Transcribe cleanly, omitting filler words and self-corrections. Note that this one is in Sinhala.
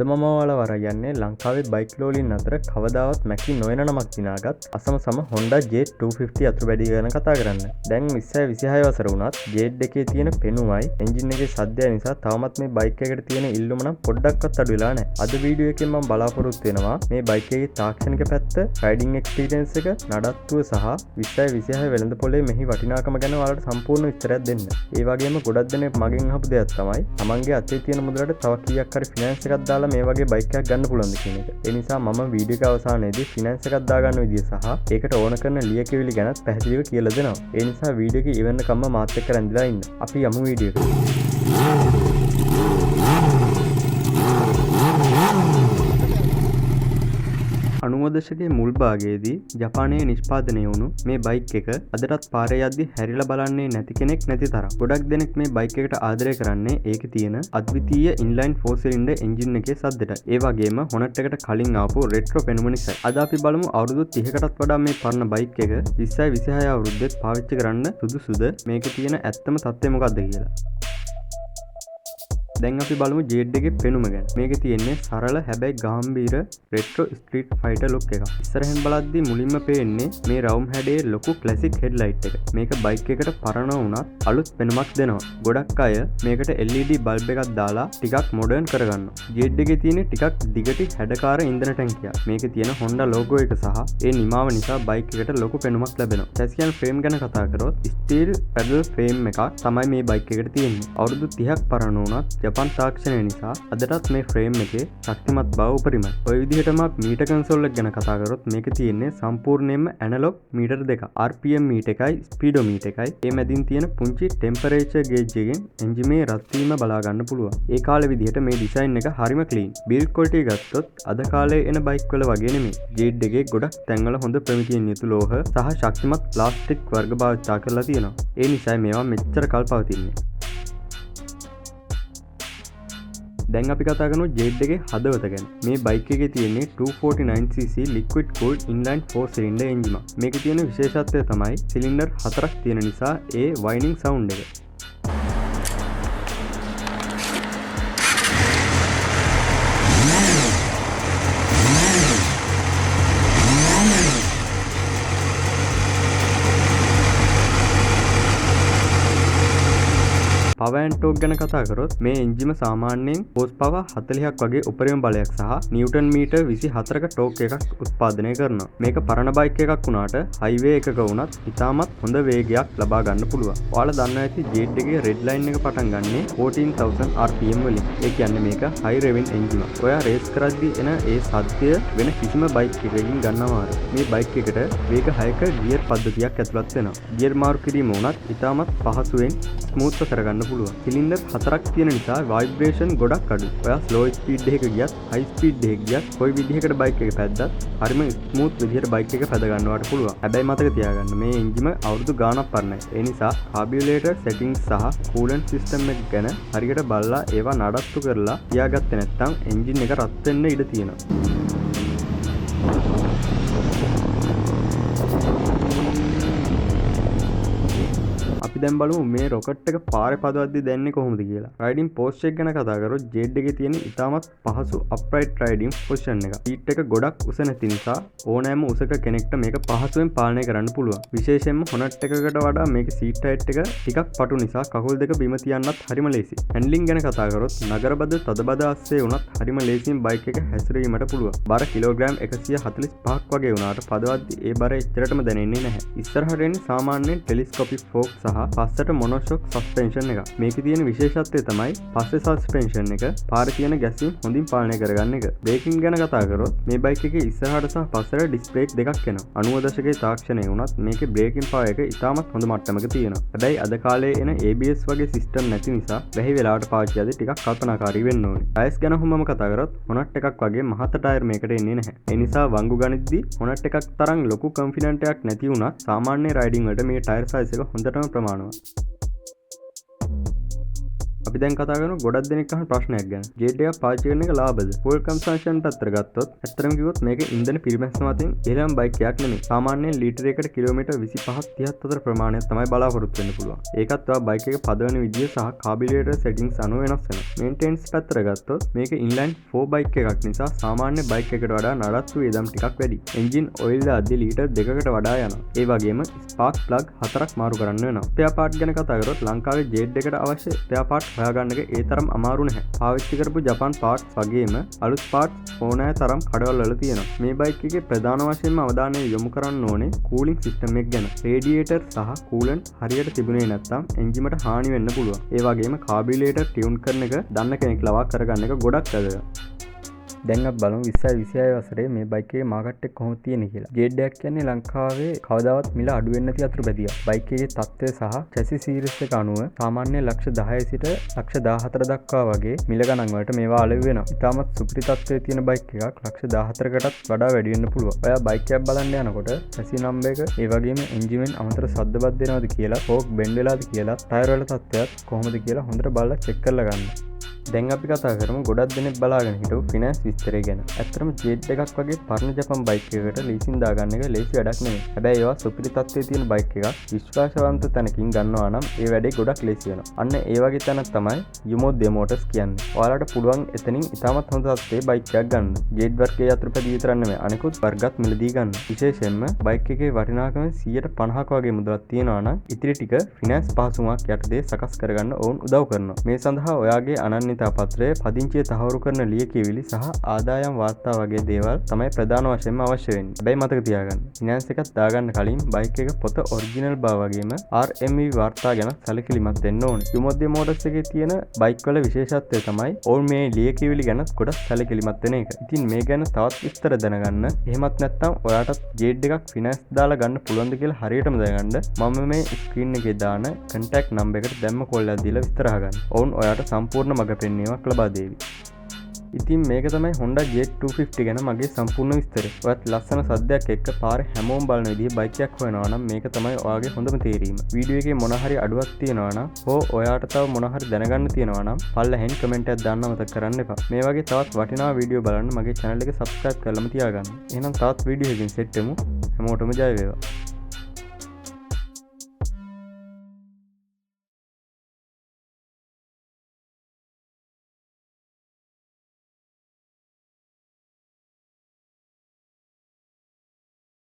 අද මම ඔයාලා වරන් යන්නේ ලංකාවේ බයික් ලෝලින් අතර කවදාවත් මැකි නොවන නමක් දිනාගත් අසම Honda J250 අතුරු වැඩි ගැන කතා කරන්න. දැන් 2026 වසර වුණත් J එකේ තියෙන පෙනුමයි එන්ජින් එකේ සද්දය නිසා තවමත් මේ බයික් එකට තියෙන ඉල්ලුම නම් පොඩ්ඩක්වත් අඩු වෙලා නැහැ. අද වීඩියෝ එකෙන් මම බලාපොරොත්තු වෙනවා මේ බයික් එකේ තාක්ෂණික පැත්ත, රයිඩින් එක්ස්පීරියන්ස් එක, නඩත්තුව සහ 2026 වෙළඳ පොලේ මෙහි වටිනාකම ගැන ඔයාලට සම්පූර්ණ විස්තරයක් දෙන්න. ඒ වගේම ගොඩක් දෙනෙක් මගෙන් අහපු දෙයක් තමයි තමන්ගේ අතේ තියෙන මුදලට තව කීයක් හරි ෆිනෑන්ස් එකක් දාලා මේ වගේ බයික් එකක් ගන්න පුළුවන්ද කියන එක. ඒ නිසා මම වීඩියෝ එක අවසානයේදී ෆිනෑන්ස් එකක් දාගන්න විදිය සහ ඒකට ඕන කරන ලියකියවිලි ගැනත් පැහැදිලිව කියලා දෙනවා. ඒ නිසා වීඩියෝ එක ඉවරන කම්ම මාත් එක්ක රැඳිලා ඉන්න. අපි යමු වීඩියෝ එකට. අනුවදශකයේ මුල් භාගයේදී ජපානයේ නිෂ්පාදනය වුණු මේ බයික් එක අදටත් පාරේ යද්දි හැරිලා බලන්නේ නැති කෙනෙක් නැති තරම්. ගොඩක් දෙනෙක් මේ බයික් එකට ආදරය කරන්නේ ඒකේ තියෙන අද්විතීය ඉන්ලයින් 4 සිලින්ඩර් එන්ජින් එකේ සද්දට. ඒ වගේම හොනට් එකට කලින් ආපු රෙට්‍රෝ පෙනුම නිසා. අද අපි බලමු අවුරුදු 30කටත් වඩා මේ පරණ බයික් එක 2026 අවුරුද්දෙත් පාවිච්චි කරන්න සුදුසුද මේකේ තියෙන ඇත්තම තත්ත්වය මොකක්ද කියලා. දැන් අපි බලමු J එකේ පෙනුම ගැන. මේකේ තියෙන්නේ සරල හැබැයි ගාම්භීර රෙට්‍රෝ ස්ට්‍රීට් ෆයිටර් ලුක් එකක්. ඉස්සරහින් බලද්දි මුලින්ම පේන්නේ මේ රවුම් හැඩේ ලොකු ක්ලාසික් හෙඩ්ලයිට් එක. මේක බයික් එකට පරණ වුණත් අලුත් පෙනුමක් දෙනවා. ගොඩක් අය මේකට LED බල්බ් එකක් දාලා ටිකක් මොඩර්න් කරගන්නවා. J එකේ තියෙන ටිකක් දිගටි හැඩකාර ඉන්ධන ටැංකියක්. මේකේ තියෙන Honda logo එක සහ ඒ නිමාව නිසා බයික් එකට ලොකු පෙනුමක් ලැබෙනවා. චැසියන් ෆ්‍රේම් ගැන කතා කරොත් ස්ටීල් පැඩල් ෆ්‍රේම් එකක් තමයි මේ බයික් එකට තියෙන්නේ. අවුරුදු 30ක් පරණ වුණත් ජපාන් තාක්ෂණය නිසා අදටත් මේ ෆ්‍රේම් එකේ ශක්තිමත් බව උපරිමයි. ඔය විදිහටම මීටර් කන්සෝල් එක ගැන කතා කරොත් මේකේ තියෙන්නේ සම්පූර්ණයෙන්ම ඇනලොග් මීටර් දෙකක්. RPM මීටර් එකයි ස්පීඩෝමීටර් එකයි. මේ මැදින් තියෙන පුංචි ටෙම්පරේචර් ගේජ් එකෙන් එන්ජිමේ රත් වීම බලා ගන්න පුළුවන්. ඒ කාලේ විදිහට මේ ඩිසයින් එක හරිම ක්ලීන්. බිල්ඩ් ක්වොලිටි ගත්තොත් අද කාලේ එන බයික් වල වගේ නෙමෙයි. J එකේ ගොඩක් තැන්වල හොඳ ප්‍රමිතියෙන් යුතු ලෝහ සහ ශක්තිමත් ප්ලාස්ටික් වර්ග භාවිත කරලා තියෙනවා. ඒ නිසා මේවා මෙච්චර කල් පවතින්නේ. දැන් අපි කතා කරමු J එකේ හදවත ගැන. මේ බයික් එකේ තියෙන්නේ 249cc liquid cooled inline 4 cylinder engine. මේකේ තියෙන විශේෂත්වය තමයි සිලින්ඩර් 4ක් තියෙන නිසා ඒ whining sound එක. පවර් ඇන්ඩ් ටෝක් ගැන කතා කරොත් මේ එන්ජිම සාමාන්‍යයෙන් හෝස් පවර් 40ක් වගේ උපරිම බලයක් සහ නිව්ටන් මීටර් 24ක ටෝක් එකක් උත්පාදනය කරනවා. මේක පරණ බයික් එකක් වුණාට හයිවේ එකක වුණත් ඉතාමත් හොඳ වේගයක් ලබා ගන්න පුළුවන්. ඔයාලා දන්නවා ඇති J එකේ රෙඩ් ලයින් එක පටන් ගන්නේ 14000 RPM වලින්. ඒ කියන්නේ මේක හයි රෙවින් එන්ජිම. ඔයා රේස් කරද්දී එන ඒ සද්දය වෙන කිසිම බයික් එකකින් ගන්නවාද. මේ බයික් එකට වේග 6ක ගියර් පද්ධතියක් ඇතුළත් වෙනවා. ගියර් මාරු කිරීම වුණත් ඉතාමත් පහසුවෙන් ස්මූත්ව කරගන්න පුළුවන්. සිලින්ඩර් 4ක් තියෙන නිසා ভাইබ්‍රේෂන් ගොඩක් අඩුයි. ඔයා ස්ලෝ ස්පීඩ් එකක ගියත්, හයි ස්පීඩ් එකක ගියත් කොයි විදිහකට බයික් එක පැද්දත් හරිම ස්මූත් විදිහට බයික් එක පැද ගන්නවට පුළුවන්. හැබැයි මතක තියාගන්න මේ එන්ජිම අවුරුදු ගාණක් පරණයි. ඒ නිසා කාබියුලේටර් සෙටින්ග්ස් සහ කූලන්ට් සිස්ටම් එක ගැන හරියට බලලා ඒවා නඩත්තු කරලා තියාගත්තේ නැත්නම් එන්ජින් එක රත් වෙන්න ඉඩ තියෙනවා. අපි දැන් බලමු මේ රොකට් එක පාරේ පදවද්දි දැනන්නේ කොහොමද කියලා. රයිඩින් පෝස්චර් එක ගැන කතා කරොත් J එකේ තියෙන ඉතාමත් පහසු අප්‍රයිට් රයිඩින් පොසිෂන් එක. සීට් එක ගොඩක් උස නැති නිසා ඕනෑම උසක කෙනෙක්ට මේක පහසුවෙන් පාලනය කරන්න පුළුවන්. විශේෂයෙන්ම හොනට් එකකට වඩා මේක සීට් හයිට් එක ටිකක් පටු නිසා කකුල් දෙක බිම තියන්නත් හරිම ලේසි. හැන්ඩලින් ගැන කතා කරොත් නගරබද තදබද ආස්සේ වුණත් හරිම ලේසියෙන් බයික් එක හැසිරීමට පුළුවන්. බර කිලෝග්‍රෑම් 145ක් වගේ වුණාට පදවද්දි ඒ බර එච්චරටම දැනෙන්නේ නැහැ. ඉස්සරහට එන්නේ සාමාන්‍යයෙන් ටෙලිස්කෝපික් ෆෝක් සහ පස්සට මොනොෂොක් සස්පෙන්ෂන් එක. මේකේ තියෙන විශේෂත්වය තමයි පස්සේ සස්පෙන්ෂන් එක පාරේ තියෙන ගැසීම් හොඳින් පාලනය කරගන්න එක. බ්‍රේකින් ගැන කතා කරොත් මේ බයික් එකේ ඉස්සරහට සහ පස්සට ඩිස්ක් බ්‍රේක් දෙකක් එනවා. 90 දශකයේ තාක්ෂණය වුණත් මේකේ බ්‍රේකින් පවර් එක ඉතාමත් හොඳ මට්ටමක තියෙනවා. හැබැයි අද කාලේ එන ABS වගේ සිස්ටම් නැති නිසා වැහි වෙලාවට පාවිච්චි කරද්දී ටිකක් කල්පනාකාරී වෙන්න ඕනේ. ටයර්ස් ගැන මම කතා කරොත් හොනට් එකක් වගේ මහත ටයර් මේකට එන්නේ නැහැ. ඒ නිසා වංගු ගනිද්දී හොනට් එකක් තරම් ලොකු කොන්ෆිඩන්ට් එකක් නැති වුණත් සාමාන්‍ය රයිඩින් වලට මේ ටයර් සයිස් එක හොඳටම ප්‍රමාණවත්. අපි දැන් කතා කරමු ගොඩක් දෙනෙක් අහන ප්‍රශ්නයක් ගැන. ජෙට් එකක් පාවිච්චි කරන එක ලාභද? ෆුල් කන්සම්ප්ෂන් පැත්තට ගත්තොත් ඇත්තටම කිව්වොත් මේක ඉන්ධන පිරිමැස්ම අතින් ඉහළම බයික් එකක් නෙමෙයි. සාමාන්‍යයෙන් ලීටර් එකකට කිලෝමීටර් 25 30 අතර ප්‍රමාණයක් තමයි බලාපොරොත්තු වෙන්න පුළුවන්. ඒකත් ඔයා බයික් එක පදවන විදිය සහ කාබියුලේටර් සෙටින්ග්ස් අනුව වෙනස් වෙනවා. මේන්ටෙනන්ස් පැත්තට ගත්තොත් මේක ඉන්ලයින් 4 බයික් එකක් නිසා සාමාන්‍ය බයික් එකකට වඩා නඩත්තු වියදම් ටිකක් වැඩි. එන්ජින් ඔයිල් දාද්දී ලීටර් 2කට වඩා යනවා. ඒ වගේම ස්පාර්ක් ප්ලග් 4ක් මාරු කරන්න වෙනවා. ස්පෙයා පාර්ට් ගැන කතා කරොත් ලංකාවේ ජෙට් එකට අවශ්‍ය ස්පෙයා පාර්ට් හොයාගන්න එක ඒ තරම් අමාරු නැහැ. පාවිච්චි කරපු ජපාන් පාර්ට්ස් වගේම අලුත් පාර්ට්ස් ඕනෑ තරම් කඩවල් වල තියෙනවා. මේ බයික් එකේ ප්‍රධාන වශයෙන්ම අවධානය යොමු කරන්න ඕනේ කූලින් සිස්ටම් එක ගැන. රේඩියේටර් සහ කූලන්ට් හරියට තිබුණේ නැත්නම් එන්ජිමට හානි වෙන්න පුළුවන්. ඒ වගේම කාබියුලේටර් ටියුන් කරන එක දන්න කෙනෙක් ලවා කරගන්න එක ගොඩක් වැදගත්. දැන් අපි බලමු 2026 වසරේ මේ බයික් එකේ මාකට් එක කොහොමද තියෙන්නේ කියලා. ජෙට් එකක් කියන්නේ ලංකාවේ කවදාවත් මිල අඩු වෙන්නේ නැති අතුරු බැදියක්. බයික් එකේ තත්ත්වය සහ චැසි සීරීස් එක අනුව සාමාන්‍ය ලක්ෂ 10 සිට ලක්ෂ 14 දක්වා වගේ මිල ගණන් වලට මේවා අලෙවි වෙනවා. ඉතාමත් සුපිරි තත්ත්වයේ තියෙන බයික් එකක් ලක්ෂ 14කටත් වඩා වැඩි වෙන්න පුළුවන්. ඔයා බයික් එකක් බලන්න යනකොට චැසි නම්බර් එක ඒ වගේම එන්ජිමෙන් අමතර ශබ්ද බත් දෙනවද කියලා, ෆෝක් බෙන්ඩ් වෙලාද කියලා, ටයර් වල තත්ත්වයක් කොහොමද කියලා හොඳට බලලා චෙක් කරලා ගන්න. දැන් අපි කතා කරමු ගොඩක් දෙනෙක් බලාගෙන හිටපු ෆිනෑන්ස් විස්තරය ගැන. ඇත්තටම ජෙට් එකක් වගේ පරණ ජපන් බයික් එකකට ලීසින් දාගන්න එක ලේසි වැඩක් නෙමෙයි. හැබැයි ඒවා සුපිරි තත්ත්වයේ තියෙන බයික් එකක් විශ්වාසවන්ත තැනකින් ගන්නවා නම් ඒ වැඩේ ගොඩක් ලේසි වෙනවා. අන්න ඒ වගේ තැනක් තමයි යුමෝදේ මෝටර්ස් කියන්නේ. ඔයාලට පුළුවන් එතනින් ඉතාමත් හොඳ තත්ත්වයේ බයික් එකක් ගන්න. ජෙට් වර්ගයේ යතුරුපැදි විතරක් නෙමෙයි අනිකුත් වර්ගත් මිලදී ගන්න. විශේෂයෙන්ම බයික් එකේ වටිනාකම 150ක වගේ මුදලක් තියෙනවා නම් ඉතිරි ටික ෆිනෑන්ස් පහසුකමක් යටතේ සකස් කරගන්න ඕන් උදව් කරනවා. මේ සඳහා ඔයාගේ අනන්‍යතා පත්‍රය, පදිංචිය තහවුරු කරන ලියකියවිලි සහ ආදායම් වාර්තා වගේ දේවල් තමයි ප්‍රධාන වශයෙන්ම අවශ්‍ය වෙන්නේ. හැබැයි මතක තියාගන්න, ෆිනෑන්ස් එකක් දාගන්න කලින් බයික් එක පොත ඔරිජිනල් බව වගේම RMV වාර්තා ගැන සැලකිලිමත් වෙන්න ඕනේ. යුමෝදේ මෝටර්ස් එකේ තියෙන බයික් වල විශේෂත්වය තමයි ඔවුන් මේ ලියකියවිලි ගැන ගොඩක් සැලකිලිමත් වෙන එක. ඉතින් මේ ගැන තවත් විස්තර දැනගන්න, එහෙමත් නැත්නම් ඔයාටත් ජෙට් එකක් ෆිනෑන්ස් දාලා ගන්න පුළුවන්ද කියලා හරියටම දැනගන්න මම මේ ස්ක්‍රීන් එකේ දාන කන්ටැක්ට් නම්බර් එකට දැම්ම කෝල් එකක් දීලා විස්තර අහගන්න. ඔවුන් ඔයාට සම්පූර්ණ මඟ පෙන්වීමක් ලබා දෙවි. ඉතින් මේක තමයි Honda J250 ගැන මගේ සම්පූර්ණ විස්තරය. ඔයත් ලස්සන සද්දයක් එක්ක පාරේ හැමෝම බලන විදිහේ බයික් එකක් හොයනවා නම් මේක තමයි ඔයාගේ හොඳම තේරීම. වීඩියෝ එකේ මොන හරි අඩුවක් තියෙනවා නම් හෝ ඔයාට තව මොන හරි දැනගන්න තියෙනවා නම් පල්ලෙහෙන් කමෙන්ට් එකක් දාන්න මතක කරන්න එපා. මේ වගේ තවත් වටිනා වීඩියෝ බලන්න මගේ channel එක subscribe කරලාම තියාගන්න. එහෙනම් තවත් වීඩියෝ එකකින් සෙට් වෙමු. හැමෝටම ජය වේවා.